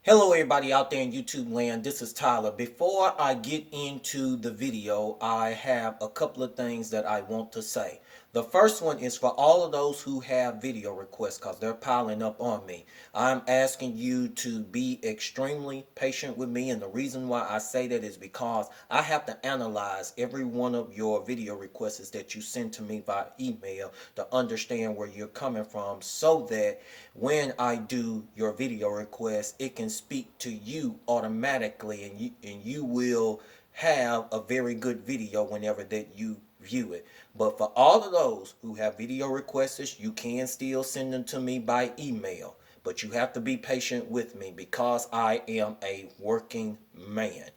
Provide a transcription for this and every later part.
Hello everybody out there in YouTube land, this is Tyler. Before I get into the video, I have a couple of things that I want to say. The first one is for all of those who have video requests because they're piling up on me. I'm asking you to be extremely patient with me, and the reason why I say that is because I have to analyze every one of your video requests that you send to me by email to understand where you're coming from, so that when I do your video request, it can speak to you automatically, and you will have a very good video whenever that you view it. But for all of those who have video requests, you can still send them to me by email. But you have to be patient with me because I am a working man.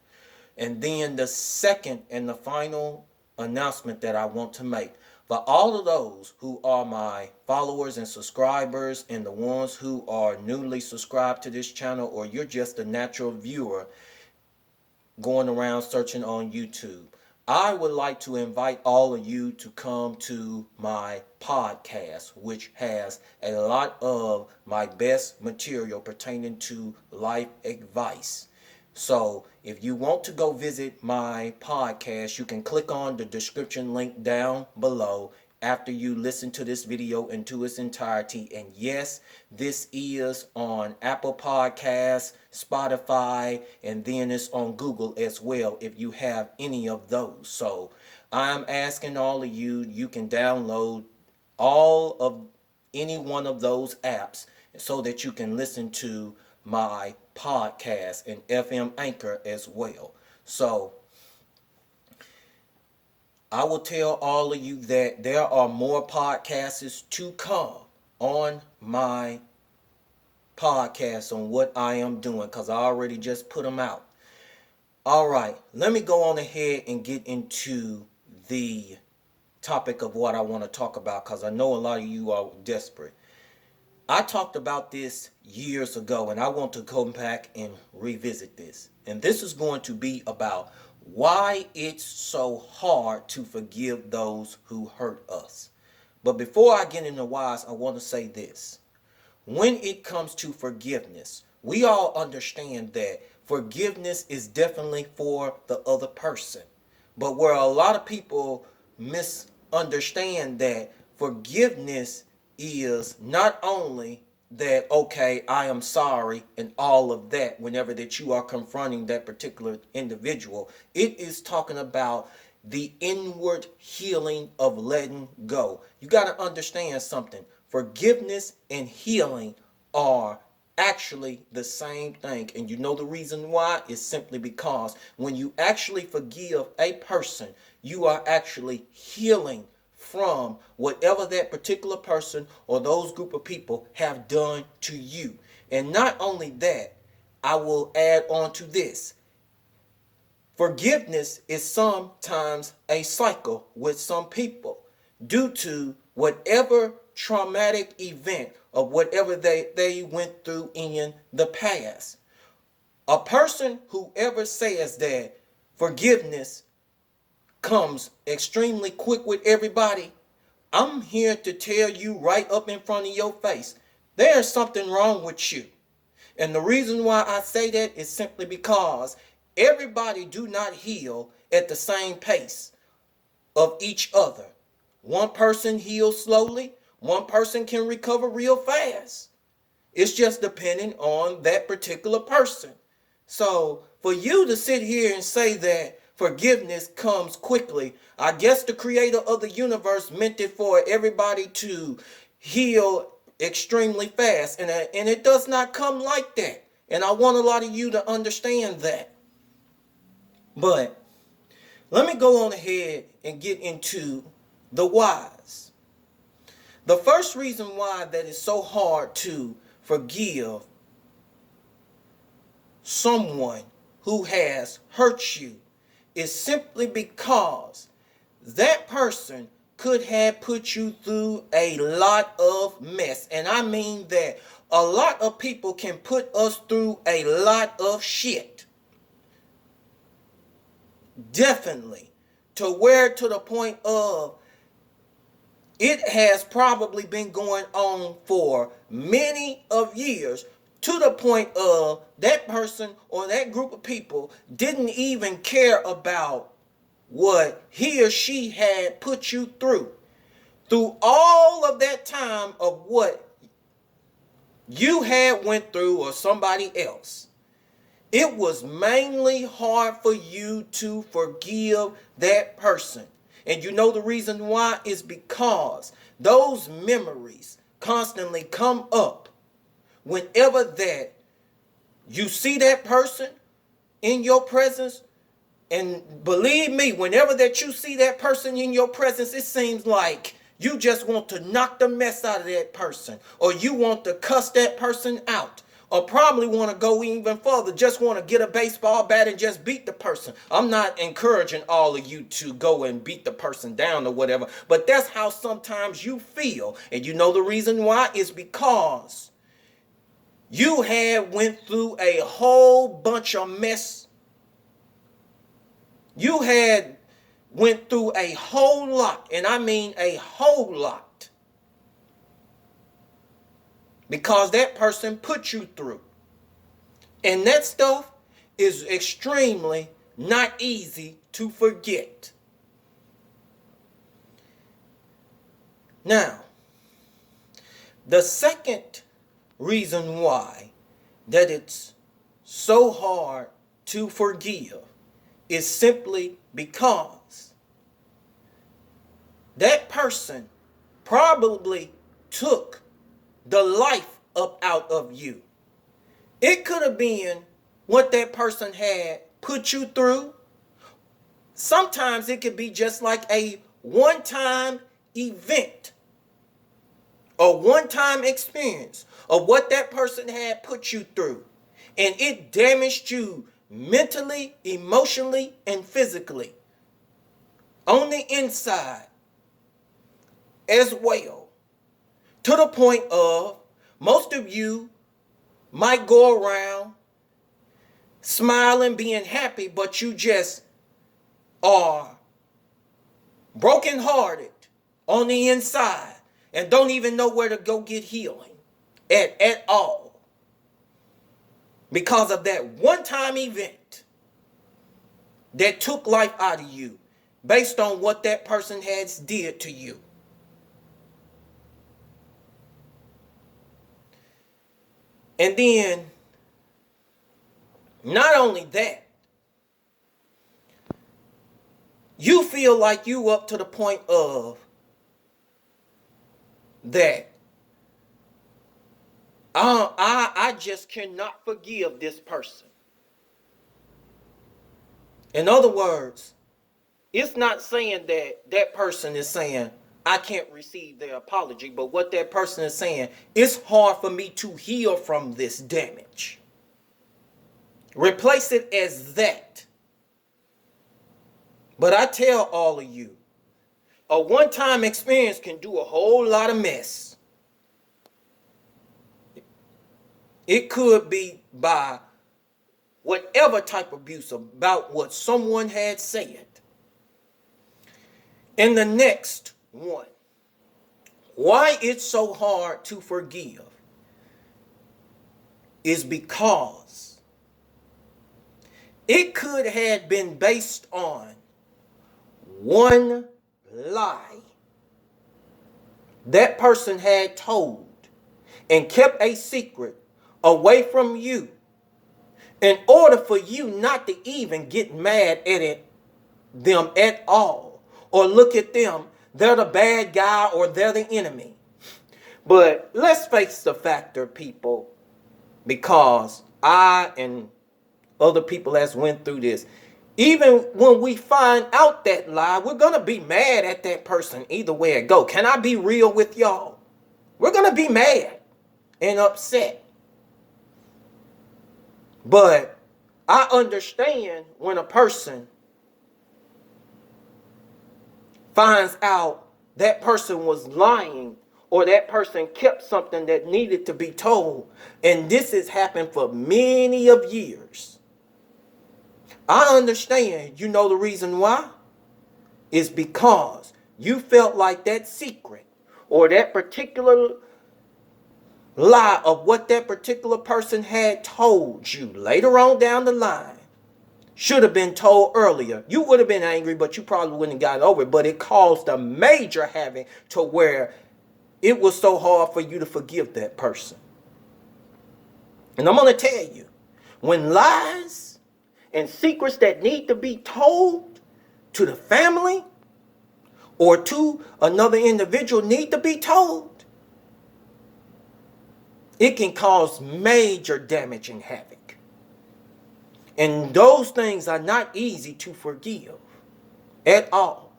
And then the second and the final announcement that I want to make, for all of those who are my followers and subscribers, and the ones who are newly subscribed to this channel, or you're just a natural viewer going around searching on YouTube, I would like to invite all of you to come to my podcast, which has a lot of my best material pertaining to life advice. So if you want to go visit my podcast, you can click on the description link down below after you listen to this video into its entirety. And yes, this is on Apple Podcasts, Spotify, and then it's on Google as well if you have any of those. So I'm asking all of you, you can download all of any one of those apps so that you can listen to my podcast and FM Anchor as well. So I will tell all of you that there are more podcasts to come on my podcast on what I am doing, because I already just put them out. All right, let me go on ahead and get into the topic of what I want to talk about, because I know a lot of you are desperate. I talked about this years ago, and I want to go back and revisit this. And this is going to be about why it's so hard to forgive those who hurt us. But before I get into whys, I want to say this. When it comes to forgiveness, we all understand that forgiveness is definitely for the other person. But where a lot of people misunderstand that forgiveness is not only that, okay, I am sorry and all of that whenever that you are confronting that particular individual. It is talking about the inward healing of letting go. You got to understand something. Forgiveness and healing are actually the same thing. And you know the reason why is simply because when you actually forgive a person, you are actually healing from whatever that particular person or those group of people have done to you. And not only that, I will add on to this. Forgiveness is sometimes a cycle with some people due to whatever traumatic event or whatever they went through in the past. A person who ever says that forgiveness comes extremely quick with everybody, I'm here to tell you right up in front of your face, there's something wrong with you. And the reason why I say that is simply because everybody do not heal at the same pace of each other. One person heals slowly, one person can recover real fast. It's just depending on that particular person. So for you to sit here and say that forgiveness comes quickly, I guess the creator of the universe meant it for everybody to heal extremely fast. And it does not come like that. And I want a lot of you to understand that. But let me go on ahead and get into the whys. The first reason why that is so hard to forgive someone who has hurt you is simply because that person could have put you through a lot of mess. And I mean that a lot of people can put us through a lot of shit. Definitely. To the point of it has probably been going on for many of years to the point of that person or that group of people didn't even care about what he or she had put you through all of that time of what you had went through or somebody else. It was mainly hard for you to forgive that person. And you know the reason why is because those memories constantly come up whenever that you see that person in your presence. And believe me, whenever that you see that person in your presence, it seems like you just want to knock the mess out of that person, or you want to cuss that person out, or probably want to go even further, just want to get a baseball bat and just beat the person. I'm not encouraging all of you to go and beat the person down or whatever, but that's how sometimes you feel. And you know the reason why is because you had went through a whole bunch of mess. You had went through a whole lot, and I mean a whole lot, because that person put you through. And that stuff is extremely not easy to forget. Now, the second reason why that it's so hard to forgive is simply because that person probably took the life up out of you. It could have been what that person had put you through. Sometimes it could be just like a one-time event, a one-time experience of what that person had put you through. And it damaged you mentally, emotionally, and physically. On the inside as well. To the point of most of you might go around smiling, being happy, but you just are brokenhearted on the inside and don't even know where to go get healing at all. Because of that one-time event that took life out of you based on what that person has did to you. And then, not only that, you feel like you up to the point of that I just cannot forgive this person. In other words, it's not saying that that person is saying, I can't receive their apology, but what that person is saying, it's hard for me to heal from this damage. Replace it as that. But I tell all of you, a one-time experience can do a whole lot of mess. It could be by whatever type of abuse about what someone had said. And the next one, why it's so hard to forgive is because it could have been based on one lie that person had told and kept a secret away from you in order for you not to even get mad at them at all or look at them, they're the bad guy or they're the enemy. But let's face the factor, people, because I and other people that's went through this, even when we find out that lie, we're going to be mad at that person either way it go. Can I be real with y'all? We're going to be mad and upset. But I understand when a person finds out that person was lying or that person kept something that needed to be told. And this has happened for many of years. I understand. You know the reason why? It's because you felt like that secret or that particular lie of what that particular person had told you later on down the line should have been told earlier. You would have been angry, but you probably wouldn't have gotten over it. But it caused a major havoc to where it was so hard for you to forgive that person. And I'm going to tell you, when lies and secrets that need to be told to the family or to another individual need to be told, it can cause major damage and havoc. And those things are not easy to forgive at all.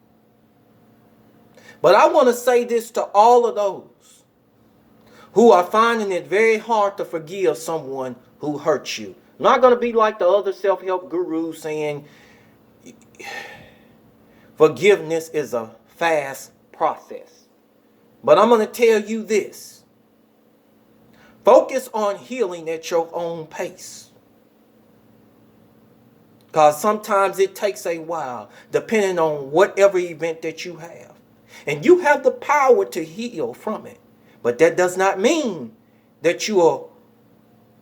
But I want to say this to all of those who are finding it very hard to forgive someone who hurt you. I'm not going to be like the other self-help gurus saying forgiveness is a fast process. But I'm going to tell you this. Focus on healing at your own pace. Because sometimes it takes a while, depending on whatever event that you have. And you have the power to heal from it. But that does not mean that you will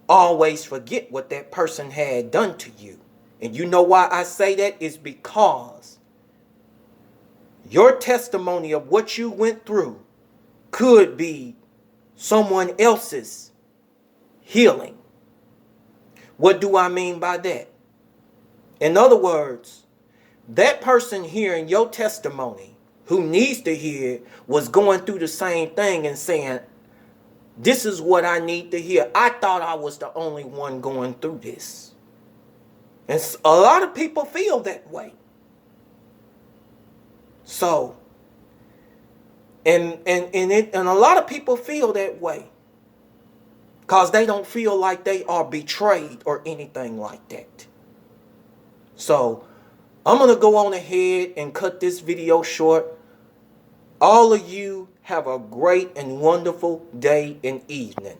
always forget what that person had done to you. And you know why I say that is because your testimony of what you went through could be someone else's healing. What do I mean by that? In other words, that person hearing your testimony who needs to hear it was going through the same thing and saying, this is what I need to hear. I thought I was the only one going through this. And a lot of people feel that way. So, and a lot of people feel that way because they don't feel like they are betrayed or anything like that. So, I'm going to go on ahead and cut this video short. All of you have a great and wonderful day and evening.